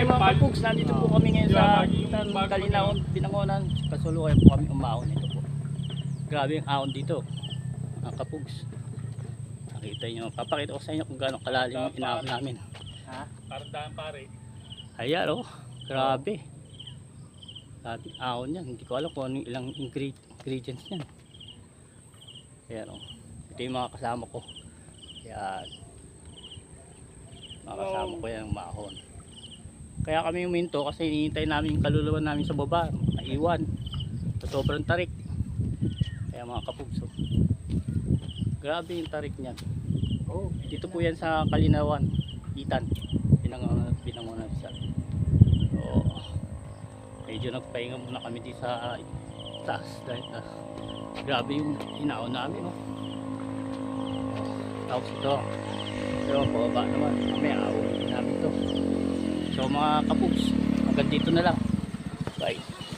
Okay mga kapugs, nandito po kami ngayon sa Kalinaon, Binangonan. Kasulukuyan po kami umahon ito po. Grabe yung ahon dito mga kapugs. Nakita nyo, papakita ko sa inyo kung gaano kalalim yung inahon namin. Ha? Pardahan pare. Ayan o, grabe. Grabe yung ahon yan, hindi ko alam kung anong ilang ingredients yan. Ayan o, ito yung mga kasama ko. Ayan. Mga kasama ko yan ang mahon. Kaya kami huminto kasi hinihintay namin yung kaluluwa namin sa baba, naiwan sa sobrang tarik. Kaya mga kapugso, grabe yung tarik niyan. Dito po yan sa Kalinawan, Itan, Binangonan Rizal. So medyo nagpahinga muna kami dito sa taas dahil grabe yung inaon namin, no? Tapos ito, pababa naman, may awin namin to. So mga kapugs, hanggang dito na lang.